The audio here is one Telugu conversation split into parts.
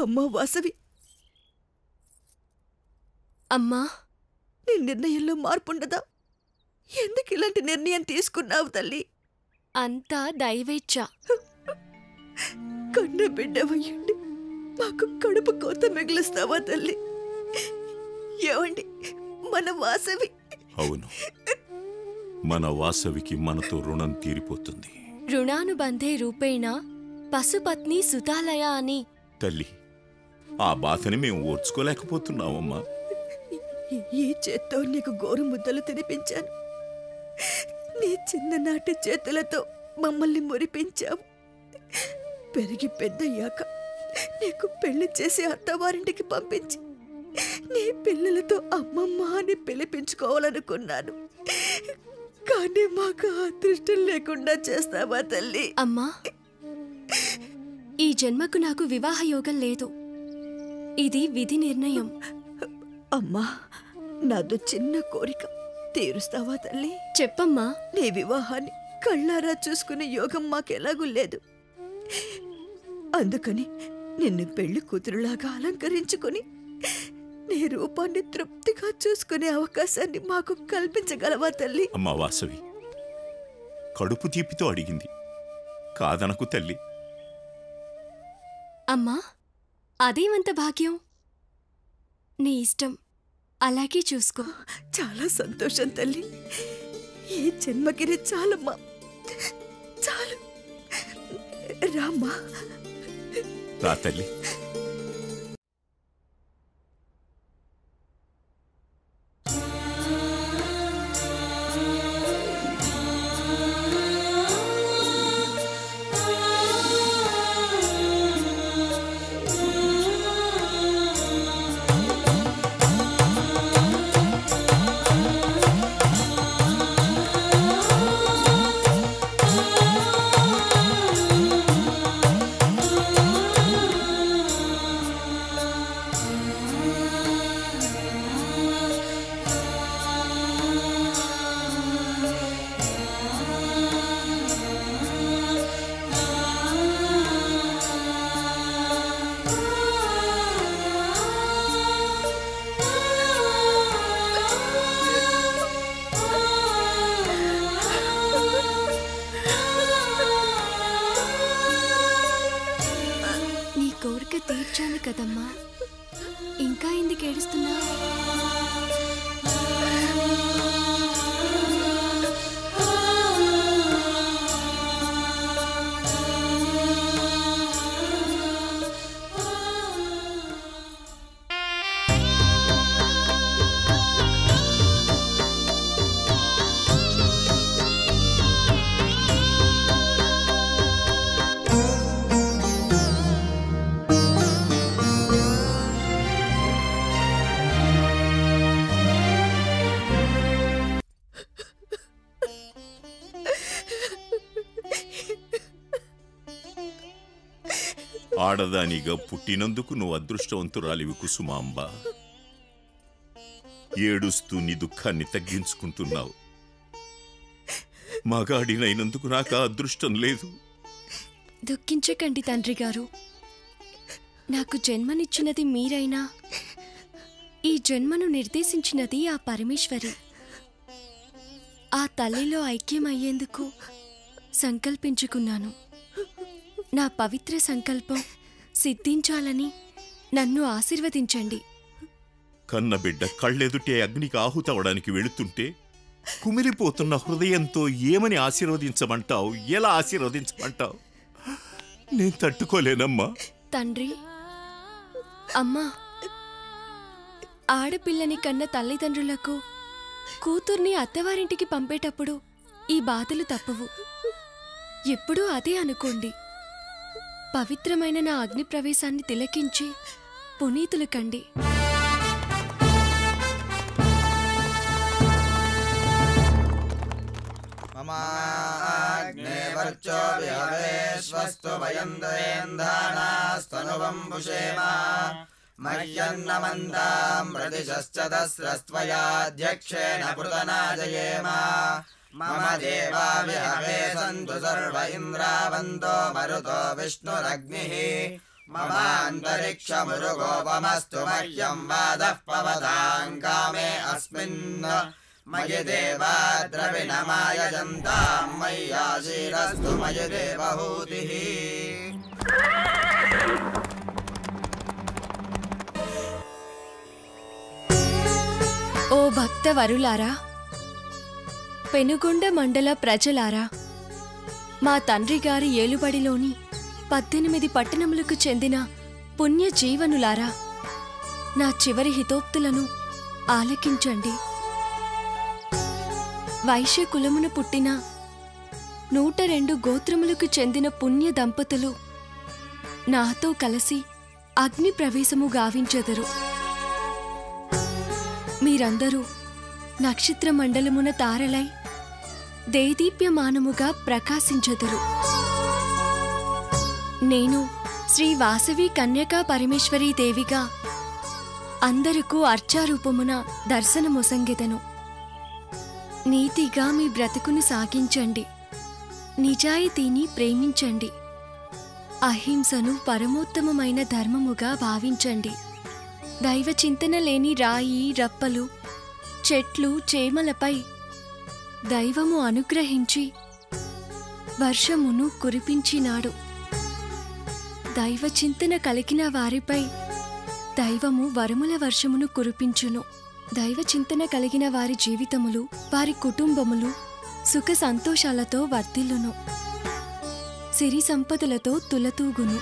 అమ్మా వాసవి, అమ్మా, నీ నిర్ణయంలో మార్పుండదా? ఎందుకు ఇలాంటి నిర్ణయం తీసుకున్నావు తల్లి? అంతా దైవేచ్ఛ. కన్న బిడ్డవయ్యండి మాకు కడుపు కోత మిగిలిస్తావా తల్లి? ఏమండి మన వాసవి? అవును, మన వాసవికి మనతో రుణం తీరిపోతుంది. రుణానుబంధే రూపేణ పశుపత్ని సుతాలయ అని. తల్లి, ఆ బాధని మేము ఓర్చుకోలేకపోతున్నామమ్మా. ఈ చేత్తో నీకు గోరు ముద్దలు తినిపించాను. నీ చిన్ననాటి చేతులతో మమ్మల్ని మురిపించావు. పెరిగి పెద్దయ్యాక నీకు పెళ్లి చేసి అత్తవారింటికి పంపించి నీ పిల్లలతో అమ్మమ్మ అని పిలిపించుకోవాలనుకున్నాను. కానీ మాకు అదృష్టం లేకుండా చేస్తావా తల్లి? అమ్మా, ఈ జన్మకు నాకు వివాహ యోగం లేదు. ఇది విధి నిర్ణయం. అమ్మా, నాదో చిన్న కోరిక తీరుస్తావా తల్లి? చెప్పమ్మా. నీ వివాహాన్ని కళ్ళారా చూసుకునే యోగం మాకెలాగూ లేదు. అందుకని నిన్ను పెళ్లి కూతురులాగా అలంకరించుకుని నీ రూపాన్ని తృప్తిగా చూసుకునే అవకాశాన్ని మాకు కల్పించగలవా తల్లి? అమ్మా వాసవి, కడుపు తీపితో అడిగింది, కాదనకు తల్లి. అమ్మా, అదేమంత భాగ్యం. నీ ఇష్టం, అలాగే చూసుకో. చాలా సంతోషం తల్లి. ఈ జన్మకిరి చాలమ్మా, చాలు. రామ్మా. రా తల్లి. తీర్చాను కదమ్మా, ఇంకా ఎందుకు ఏడుస్తున్నా? ఆడదానిగా పుట్టినందుకు నువ్వు అదృష్టవంతురాలివి కుసుమాంబ. ఏడుస్తూ నీ దుఃఖాన్ని తగ్గించుకుంటున్నావు. మగాడినైనందుకు నాకు అదృష్టం లేదు. దుఃఖించకండి తండ్రి గారు. నాకు జన్మనిచ్చినది మీరైనా ఈ జన్మను నిర్దేశించినది ఆ పరమేశ్వరి. ఆ తల్లిలో ఐక్యమయ్యేందుకు సంకల్పించుకున్నాను. నా పవిత్ర సంకల్పం సిద్ధించాలని నన్ను ఆశీర్వదించండి. కన్నబిడ్డ కళ్ళెదుటే అగ్నికి ఆహుతవడానికి వెళుతుంటే కుమిలిపోతున్న హృదయంతో ఏమని ఆశీర్వదించమంటావు? ఎలా ఆశీర్వదించమంటావు? నేను తట్టుకోలేనమ్మా. తండ్రి, అమ్మా, ఆడపిల్లని కన్న తల్లిదండ్రులకు కూతుర్ని అత్తవారింటికి పంపేటప్పుడు ఈ బాధలు తప్పవు. ఎప్పుడూ అదే అనుకోండి. పవిత్రమైన నా అగ్ని ప్రవేశాన్ని తిలకించి పునీతులు కండి. मम देवा विहवे सन्तु सर्व इन्द्रावन्तो मरुतो विष्णुरग्निः ममान्तरिक्षमुरुगोपमस्तु मह्यं वादः पवतां कामे अस्मिन् मयि देवा द्रविणमायजन्तां मय्याशीरस्तु मयि देवहूतिः। ఓ భక్త వరులారా, పెనుగొండ మండల ప్రజలారా, మా తండ్రి గారి ఏలుబడిలోని 18 పట్టణములకు చెందిన పుణ్య జీవనులారా, నా చివరి హితోక్తులను ఆలకించండి. వైశ్య కులమున పుట్టిన 102 గోత్రములకు చెందిన పుణ్య దంపతులు నాతో కలిసి అగ్ని ప్రవేశము గావించెదరు. మీరందరూ నక్షత్ర మండలమున తారలై దేదీప్యమానముగా ప్రకాశించెదరు. నేను శ్రీ వాసవి కన్యకా పరమేశ్వరీ దేవిగా అందరకు అర్చారూపమున దర్శనమొసంగెదను. నీతిగా మీ బ్రతుకును సాగించండి, నిజాయితీని ప్రేమించండి, అహింసను పరమోత్తమమైన ధర్మముగా భావించండి. దైవ చింతన లేని రాయి రప్పలు చెట్లు చేమలపై దైవము అనుగ్రహించి వర్షమును కురిపించినాడు. దైవ చింతన కలిగిన వారిపై దైవము వరముల వర్షమును కురిపించును. దైవ చింతన కలిగిన వారి జీవితములు, వారి కుటుంబములు సుఖ సంతోషాలతో వర్ధిల్లును, సిరి సంపదలతో తులతూగును.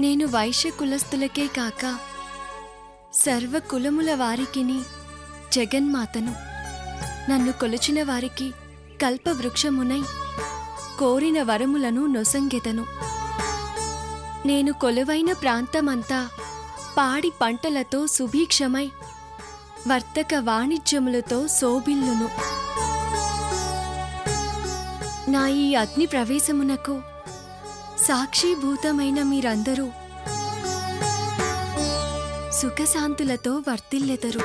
నేను వైశ్య కులస్తులకే కాక సర్వ కులముల వారికిని జగన్మాతను. నన్ను కొలిచిన వారికి కల్పవృక్షమునై కోరిన వరములను నొసంగెదను. నేను కొలువైన ప్రాంతమంతా పాడి పంటలతో సుభిక్షమై వర్తక వాణిజ్యములతో శోభిల్లును. నా ఈ అగ్ని ప్రవేశమునకు సాక్షిభూతమైన మీరందరూ సుఖశాంతులతో వర్ధిల్లెదరు.